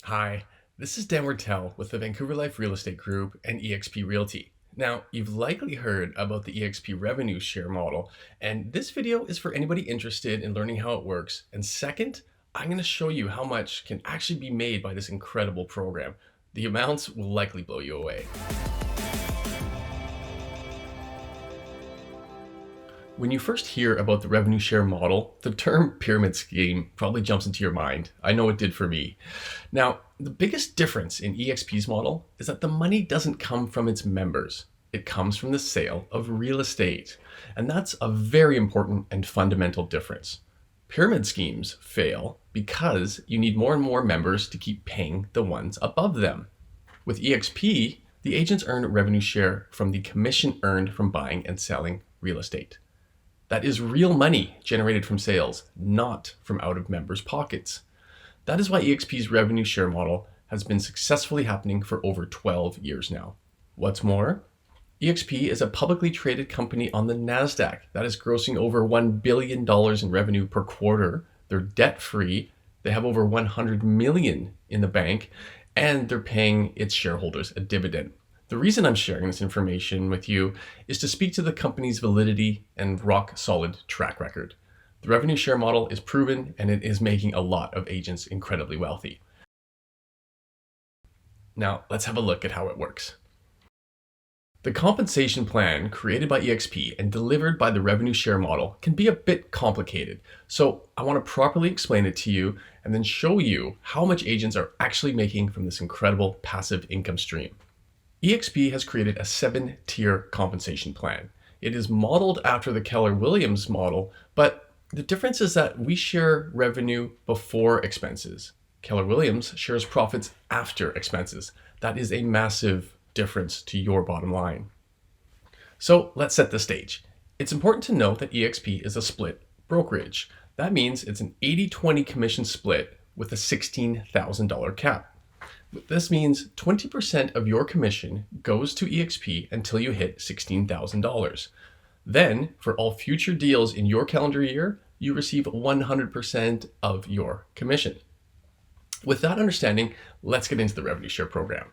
Hi, this is Dan Wurtele with the Vancouver Life Real Estate Group and eXp Realty. Now, you've likely heard about the eXp revenue share model, and this video is for anybody interested in learning how it works. And second, I'm going to show you how much can actually be made by this incredible program. The amounts will likely blow you away. When you first hear about the revenue share model, the term pyramid scheme probably jumps into your mind. I know it did for me. Now, the biggest difference in eXp's model is that the money doesn't come from its members. It comes from the sale of real estate. And that's a very important and fundamental difference. Pyramid schemes fail because you need more and more members to keep paying the ones above them. With eXp, the agents earn revenue share from the commission earned from buying and selling real estate. That is real money generated from sales, not from out of members' pockets. That is why eXp's revenue share model has been successfully happening for over 12 years now. What's more, eXp is a publicly traded company on the NASDAQ that is grossing over $1 billion in revenue per quarter. They're debt-free, they have over $100 million in the bank, and they're paying its shareholders a dividend. The reason I'm sharing this information with you is to speak to the company's validity and rock-solid track record. The revenue share model is proven and it is making a lot of agents incredibly wealthy. Now, let's have a look at how it works. The compensation plan created by eXp and delivered by the revenue share model can be a bit complicated. So I want to properly explain it to you and then show you how much agents are actually making from this incredible passive income stream. eXp has created a 7-tier compensation plan. It is modeled after the Keller Williams model, but the difference is that we share revenue before expenses. Keller Williams shares profits after expenses. That is a massive difference to your bottom line. So let's set the stage. It's important to note that eXp is a split brokerage. That means it's an 80-20 commission split with a $16,000 cap. This means 20% of your commission goes to eXp until you hit $16,000. Then, for all future deals in your calendar year, you receive 100% of your commission. With that understanding, let's get into the revenue share program.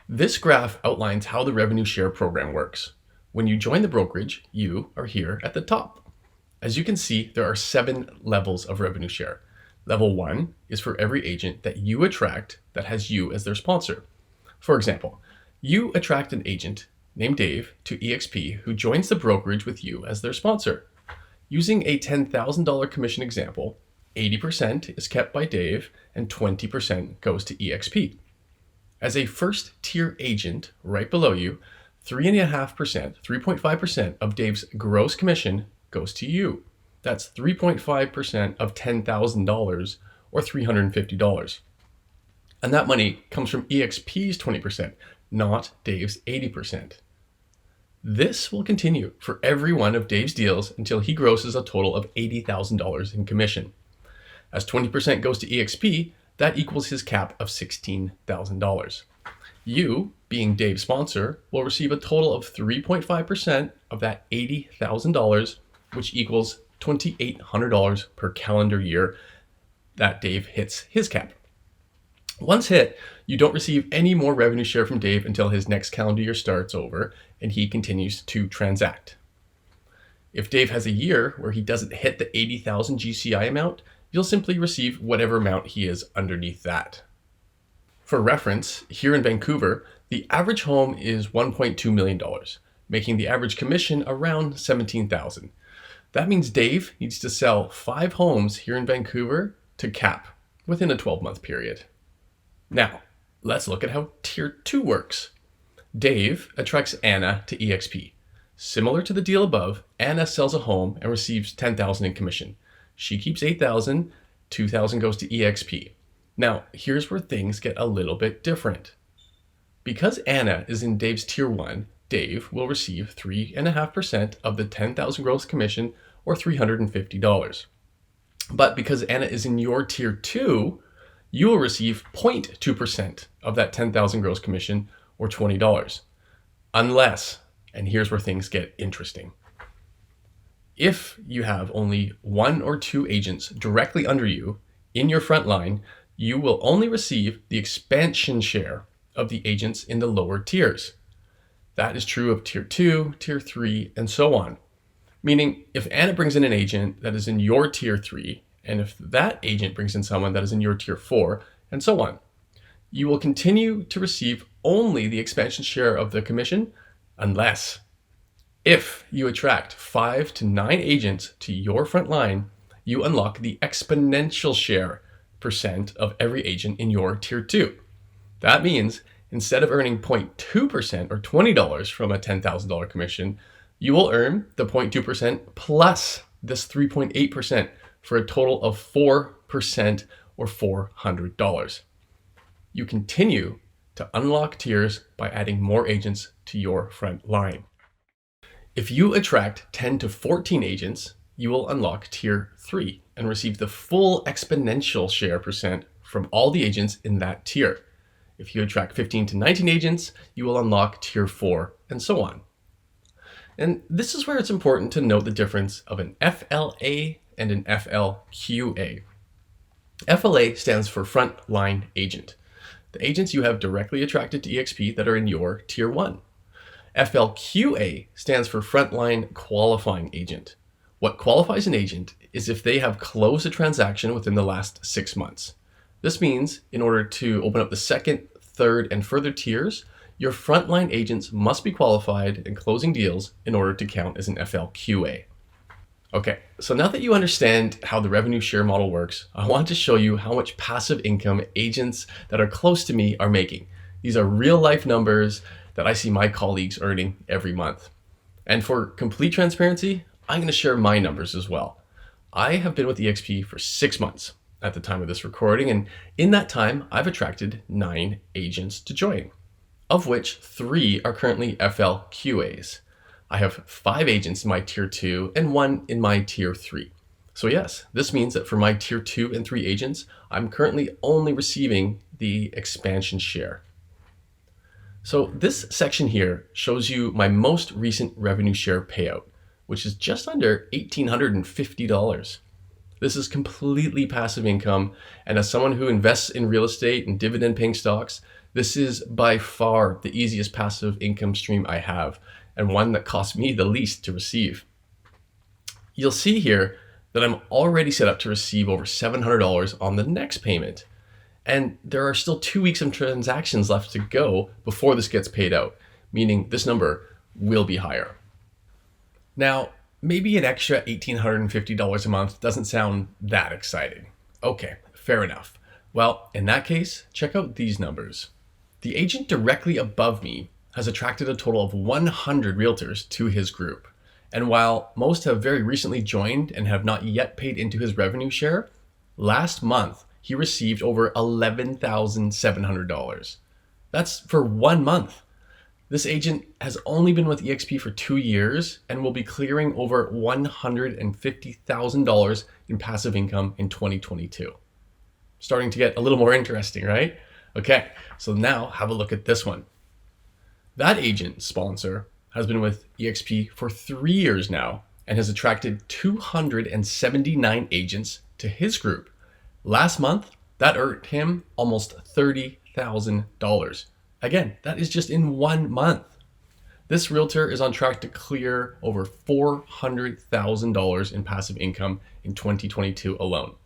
This graph outlines how the revenue share program works. When you join the brokerage, you are here at the top. As you can see, there are 7 levels of revenue share. Level 1 is for every agent that you attract that has you as their sponsor. For example, you attract an agent named Dave to eXp who joins the brokerage with you as their sponsor. Using a $10,000 commission example, 80% is kept by Dave and 20% goes to eXp. As a first tier agent right below you, 3.5% of Dave's gross commission goes to you. That's 3.5% of $10,000 or $350. And that money comes from eXp's 20%, not Dave's 80%. This will continue for every one of Dave's deals until he grosses a total of $80,000 in commission. As 20% goes to eXp, that equals his cap of $16,000. You, being Dave's sponsor, will receive a total of 3.5% of that $80,000, which equals $2,800 per calendar year that Dave hits his cap. Once hit, you don't receive any more revenue share from Dave until his next calendar year starts over and he continues to transact. If Dave has a year where he doesn't hit the 80,000 GCI amount, you'll simply receive whatever amount he is underneath that. For reference, here in Vancouver, the average home is $1.2 million, making the average commission around $17,000. That means Dave needs to sell 5 homes here in Vancouver to cap within a 12-month period. Now, let's look at how Tier 2 works. Dave attracts Anna to eXp. Similar to the deal above, Anna sells a home and receives $10,000 in commission. She keeps $8,000, $2,000 goes to eXp. Now, here's where things get a little bit different. Because Anna is in Dave's Tier 1, Dave will receive 3.5% of the $10,000 gross commission or $350. But because Anna is in your Tier 2, you will receive 0.2% of that $10,000 gross commission or $20. Unless, and here's where things get interesting. If you have only 1 or 2 agents directly under you in your front line, you will only receive the expansion share of the agents in the lower tiers. That is true of tier 2, tier 3, and so on. Meaning, if Anna brings in an agent that is in your tier 3, and if that agent brings in someone that is in your tier 4, and so on, you will continue to receive only the expansion share of the commission unless if you attract 5 to 9 agents to your front line, you unlock the exponential share percent of every agent in your tier 2. That means instead of earning 0.2% or $20 from a $10,000 commission, you will earn the 0.2% plus this 3.8% for a total of 4% or $400. You continue to unlock tiers by adding more agents to your front line. If you attract 10 to 14 agents, you will unlock tier 3 and receive the full exponential share percent from all the agents in that tier. If you attract 15 to 19 agents, you will unlock tier 4 and so on. And this is where it's important to note the difference of an FLA and an FLQA. FLA stands for frontline agent, the agents you have directly attracted to eXp that are in your tier 1. FLQA stands for frontline qualifying agent. What qualifies an agent is if they have closed a transaction within the last 6 months. This means in order to open up the second, third, and further tiers, your frontline agents must be qualified and closing deals in order to count as an FLQA. Okay, so now that you understand how the revenue share model works, I want to show you how much passive income agents that are close to me are making. These are real life numbers that I see my colleagues earning every month. And for complete transparency, I'm going to share my numbers as well. I have been with eXp for 6 months at the time of this recording, and in that time, I've attracted 9 agents to join, of which 3 are currently FLQAs. I have 5 agents in my tier 2 and 1 in my tier 3. So yes, this means that for my tier 2 and 3 agents, I'm currently only receiving the expansion share. So this section here shows you my most recent revenue share payout, which is just under $1,850. This is completely passive income, and as someone who invests in real estate and dividend-paying stocks, this is by far the easiest passive income stream I have, and one that costs me the least to receive. You'll see here that I'm already set up to receive over $700 on the next payment. And there are still 2 weeks of transactions left to go before this gets paid out, meaning this number will be higher. Now, maybe an extra $1,850 a month doesn't sound that exciting. Okay, fair enough. Well, in that case, check out these numbers. The agent directly above me has attracted a total of 100 realtors to his group. And while most have very recently joined and have not yet paid into his revenue share, last month he received over $11,700. That's for 1 month. This agent has only been with eXp for 2 years and will be clearing over $150,000 in passive income in 2022. Starting to get a little more interesting, right? Okay, so now have a look at this one. That agent sponsor has been with eXp for 3 years now and has attracted 279 agents to his group. Last month, that earned him almost $30,000. Again, that is just in 1 month. This realtor is on track to clear over $400,000 in passive income in 2022 alone.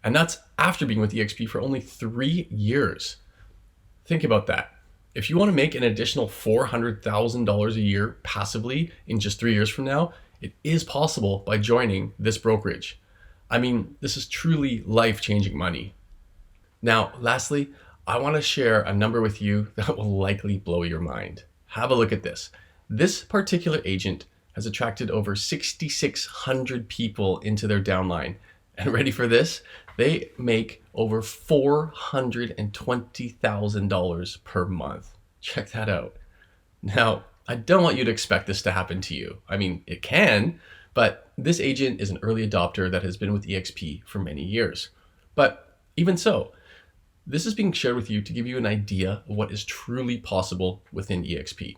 And that's after being with eXp for only 3 years. Think about that. If you want to make an additional $400,000 a year passively in just 3 years from now, it is possible by joining this brokerage. I mean, this is truly life-changing money. Now, lastly, I want to share a number with you that will likely blow your mind. Have a look at this. This particular agent has attracted over 6,600 people into their downline. And ready for this? They make over $420,000 per month. Check that out. Now, I don't want you to expect this to happen to you. I mean, it can, but this agent is an early adopter that has been with eXp for many years. But even so, this is being shared with you to give you an idea of what is truly possible within eXp.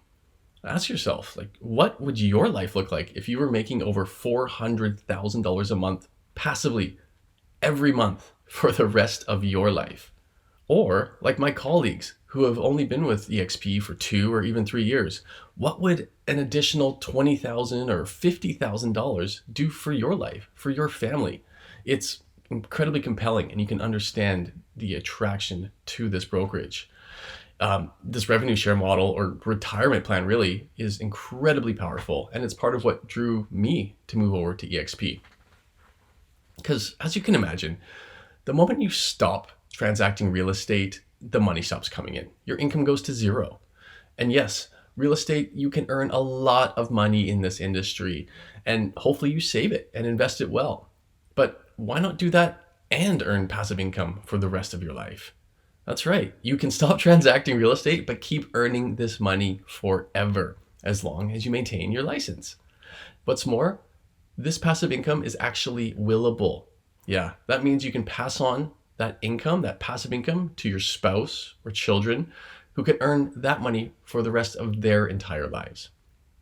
Ask yourself, what would your life look like if you were making over $400,000 a month passively every month for the rest of your life? Or like my colleagues who have only been with eXp for 2 or even 3 years, what would an additional $20,000 or $50,000 do for your life, for your family? It's incredibly compelling, and you can understand the attraction to this brokerage. This revenue share model or retirement plan really is incredibly powerful, and it's part of what drew me to move over to eXp. Because as you can imagine, the moment you stop transacting real estate, the money stops coming in. Your income goes to zero. And yes, real estate, you can earn a lot of money in this industry, and hopefully you save it and invest it well. But why not do that and earn passive income for the rest of your life? That's right. You can stop transacting real estate, but keep earning this money forever, as long as you maintain your license. What's more, this passive income is actually willable. Yeah, that means you can pass on that income, that passive income, to your spouse or children who can earn that money for the rest of their entire lives.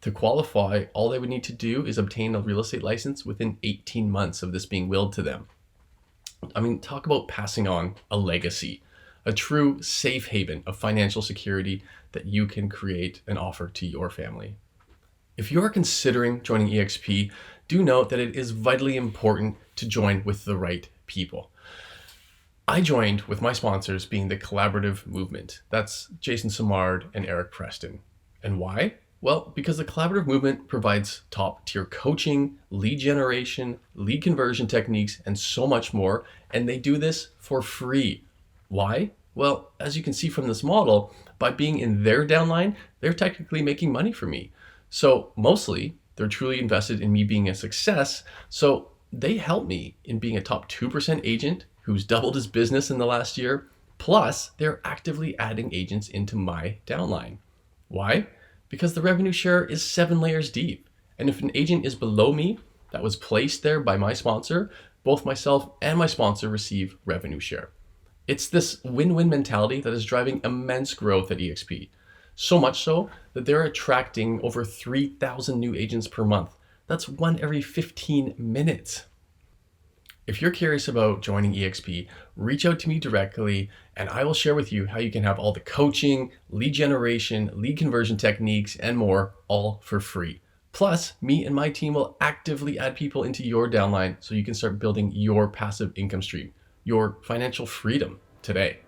To qualify, all they would need to do is obtain a real estate license within 18 months of this being willed to them. I mean, talk about passing on a legacy, a true safe haven of financial security that you can create and offer to your family. If you are considering joining eXp, do note that it is vitally important to join with the right people. I joined with my sponsors being the Collaborative Movement. That's Jason Simard and Eric Preston. And why? Well, because the Collaborative Movement provides top tier coaching, lead generation, lead conversion techniques, and so much more. And they do this for free. Why? Well, as you can see from this model, by being in their downline, they're technically making money for me. So mostly, they're truly invested in me being a success. So they help me in being a top 2% agent who's doubled his business in the last year. Plus, they're actively adding agents into my downline. Why? Because the revenue share is 7 layers deep. And if an agent is below me that was placed there by my sponsor, both myself and my sponsor receive revenue share. It's this win-win mentality that is driving immense growth at eXp. So much so that they're attracting over 3,000 new agents per month. That's one every 15 minutes. If you're curious about joining eXp, reach out to me directly and I will share with you how you can have all the coaching, lead generation, lead conversion techniques, and more, all for free. Plus, me and my team will actively add people into your downline so you can start building your passive income stream, your financial freedom today.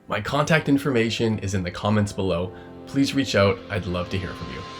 My contact information is in the comments below. Please reach out. I'd love to hear from you.